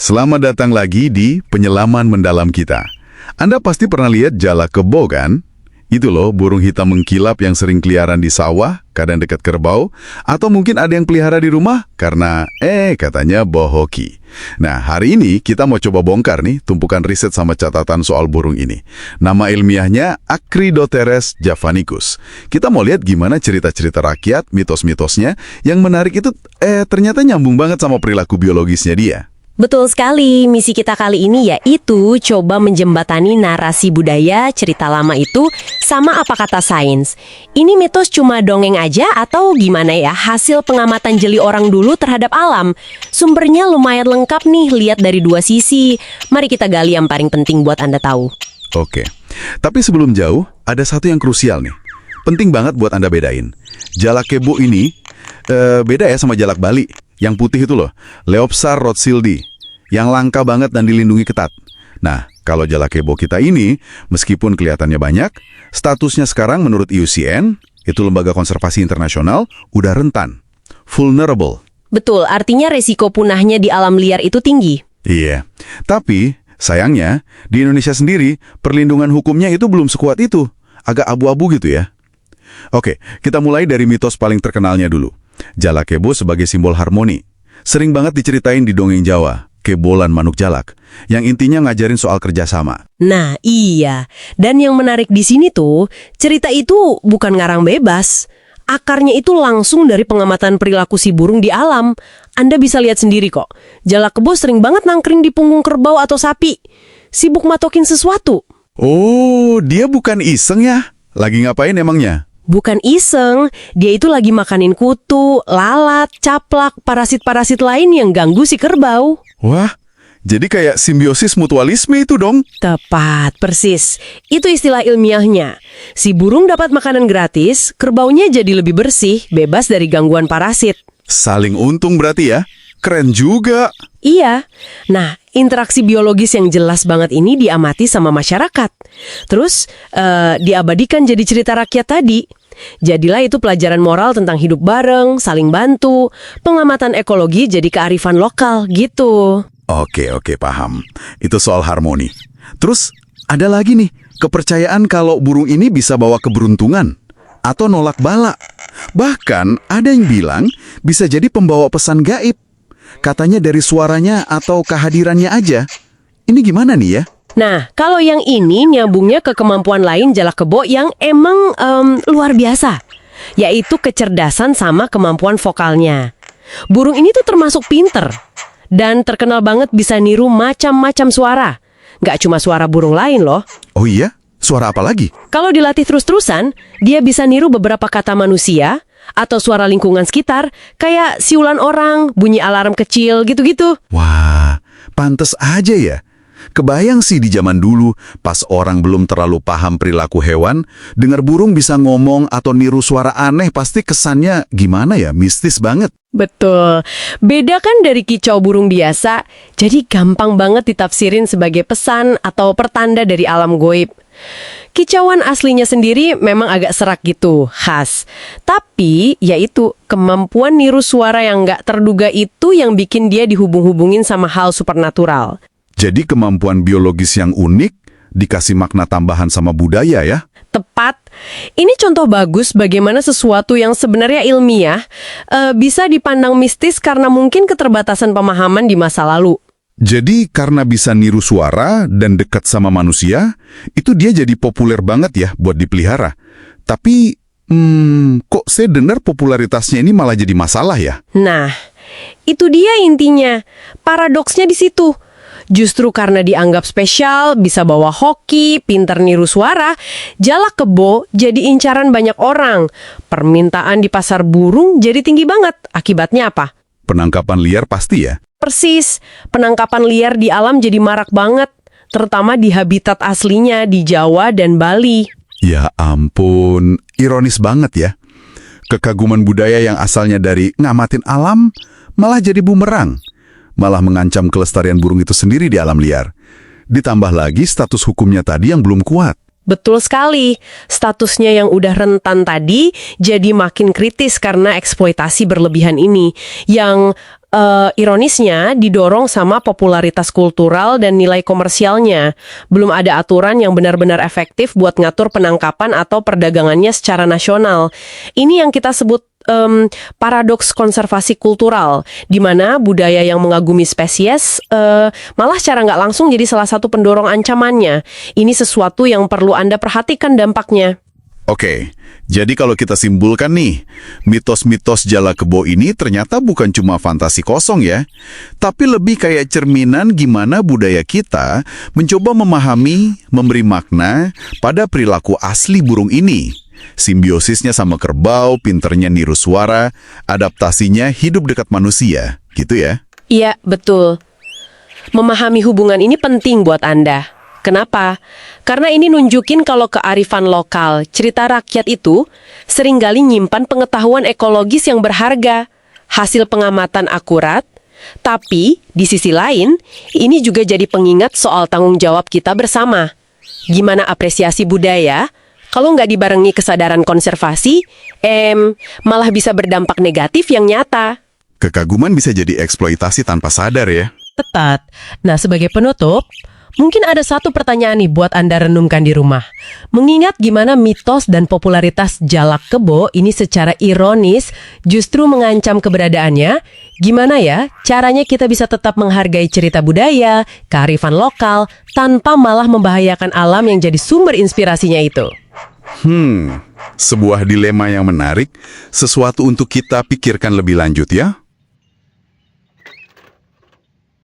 Selamat datang lagi di Penyelaman Mendalam kita. Anda pasti pernah lihat jalak kebo kan? Itu loh, burung hitam mengkilap yang sering keliaran di sawah, kadang dekat kerbau, atau mungkin ada yang pelihara di rumah karena, katanya bohoki. Nah, hari ini kita mau coba bongkar nih tumpukan riset sama catatan soal burung ini. Nama ilmiahnya Acridoteres javanicus. Kita mau lihat gimana cerita-cerita rakyat, mitos-mitosnya, yang menarik itu ternyata nyambung banget sama perilaku biologisnya dia. Betul sekali, misi kita kali ini yaitu coba menjembatani narasi budaya cerita lama itu sama apa kata sains. Ini mitos cuma dongeng aja atau gimana ya hasil pengamatan jeli orang dulu terhadap alam? Sumbernya lumayan lengkap nih, lihat dari dua sisi. Mari kita gali yang paling penting buat Anda tahu. Oke, tapi sebelum jauh, ada satu yang krusial nih. Penting banget buat Anda bedain. Jalak kebo ini beda ya sama jalak Bali. Yang putih itu loh, Leopsar rothschildi, yang langka banget dan dilindungi ketat. Nah, kalau jalak kebo kita ini, meskipun kelihatannya banyak, statusnya sekarang menurut IUCN, itu Lembaga Konservasi Internasional, udah rentan. Vulnerable. Betul, artinya resiko punahnya di alam liar itu tinggi. Iya, tapi sayangnya, di Indonesia sendiri, perlindungan hukumnya itu belum sekuat itu. Agak abu-abu gitu ya. Oke, kita mulai dari mitos paling terkenalnya dulu. Jalak kebo sebagai simbol harmoni. Sering banget diceritain di dongeng Jawa, Kebolan Manuk Jalak, yang intinya ngajarin soal kerjasama. Nah, iya. Dan yang menarik di sini tuh, cerita itu bukan ngarang bebas. Akarnya itu langsung dari pengamatan perilaku si burung di alam. Anda bisa lihat sendiri kok. Jalak kebo sering banget nangkring di punggung kerbau atau sapi. Sibuk matokin sesuatu. Oh, dia bukan iseng ya? Lagi ngapain emangnya? Bukan iseng, dia itu lagi makanin kutu, lalat, caplak, parasit-parasit lain yang ganggu si kerbau. Wah, jadi kayak simbiosis mutualisme itu dong. Tepat, persis. Itu istilah ilmiahnya. Si burung dapat makanan gratis, kerbaunya jadi lebih bersih, bebas dari gangguan parasit. Saling untung berarti ya? Keren juga. Iya. Nah, interaksi biologis yang jelas banget ini diamati sama masyarakat. Terus, diabadikan jadi cerita rakyat tadi. Jadilah itu pelajaran moral tentang hidup bareng, saling bantu, pengamatan ekologi jadi kearifan lokal, gitu. Oke, paham. Itu soal harmoni. Terus, ada lagi nih, kepercayaan kalau burung ini bisa bawa keberuntungan atau nolak bala. Bahkan, ada yang bilang bisa jadi pembawa pesan gaib. Katanya dari suaranya atau kehadirannya aja. Ini gimana nih ya? Nah, kalau yang ini nyambungnya ke kemampuan lain jalak kebo yang emang luar biasa, yaitu kecerdasan sama kemampuan vokalnya. Burung ini tuh termasuk pinter dan terkenal banget bisa niru macam-macam suara. Nggak cuma suara burung lain loh. Oh iya? Suara apa lagi? Kalau dilatih terus-terusan, dia bisa niru beberapa kata manusia atau suara lingkungan sekitar, kayak siulan orang, bunyi alarm kecil, gitu-gitu. Wah, pantes aja ya. Kebayang sih di zaman dulu, pas orang belum terlalu paham perilaku hewan, dengar burung bisa ngomong atau niru suara aneh pasti kesannya gimana ya, mistis banget. Betul. Beda kan dari kicau burung biasa, jadi gampang banget ditafsirin sebagai pesan atau pertanda dari alam goib. Kicauan aslinya sendiri memang agak serak gitu, khas. Tapi, yaitu kemampuan niru suara yang nggak terduga itu yang bikin dia dihubung-hubungin sama hal supernatural. Jadi kemampuan biologis yang unik dikasih makna tambahan sama budaya ya? Tepat. Ini contoh bagus bagaimana sesuatu yang sebenarnya ilmiah bisa dipandang mistis karena mungkin keterbatasan pemahaman di masa lalu. Jadi karena bisa niru suara dan dekat sama manusia, itu dia jadi populer banget ya buat dipelihara. Tapi, kok saya dengar popularitasnya ini malah jadi masalah ya? Nah, itu dia intinya. Paradoksnya di situ. Justru karena dianggap spesial, bisa bawa hoki, pinter niru suara, jalak kebo jadi incaran banyak orang. Permintaan di pasar burung jadi tinggi banget. Akibatnya apa? Penangkapan liar pasti ya? Persis, penangkapan liar di alam jadi marak banget, terutama di habitat aslinya di Jawa dan Bali. Ya ampun, ironis banget ya. Kekaguman budaya yang asalnya dari ngamatin alam, malah jadi bumerang. Malah mengancam kelestarian burung itu sendiri di alam liar. Ditambah lagi status hukumnya tadi yang belum kuat. Betul sekali, statusnya yang udah rentan tadi jadi makin kritis karena eksploitasi berlebihan ini, yang Ironisnya didorong sama popularitas kultural dan nilai komersialnya. Belum ada aturan yang benar-benar efektif buat ngatur penangkapan atau perdagangannya secara nasional. Ini yang kita sebut paradoks konservasi kultural, di mana budaya yang mengagumi spesies malah secara nggak langsung jadi salah satu pendorong ancamannya. Ini sesuatu yang perlu Anda perhatikan dampaknya. Oke, jadi kalau kita simpulkan nih, mitos-mitos Jala Kebo ini ternyata bukan cuma fantasi kosong ya, tapi lebih kayak cerminan gimana budaya kita mencoba memahami, memberi makna pada perilaku asli burung ini. Simbiosisnya sama kerbau, pinternya niru suara, adaptasinya hidup dekat manusia, gitu ya? Iya, betul. Memahami hubungan ini penting buat Anda. Kenapa? Karena ini nunjukin kalau kearifan lokal, cerita rakyat itu seringkali nyimpan pengetahuan ekologis yang berharga, hasil pengamatan akurat, tapi di sisi lain, ini juga jadi pengingat soal tanggung jawab kita bersama. Gimana apresiasi budaya, kalau nggak dibarengi kesadaran konservasi, malah bisa berdampak negatif yang nyata. Kekaguman bisa jadi eksploitasi tanpa sadar ya? Tepat. Nah, sebagai penutup, mungkin ada satu pertanyaan nih buat Anda renungkan di rumah. Mengingat gimana mitos dan popularitas Jalak Kebo ini secara ironis justru mengancam keberadaannya, gimana ya caranya kita bisa tetap menghargai cerita budaya, kearifan lokal, tanpa malah membahayakan alam yang jadi sumber inspirasinya itu? Sebuah dilema yang menarik, sesuatu untuk kita pikirkan lebih lanjut ya.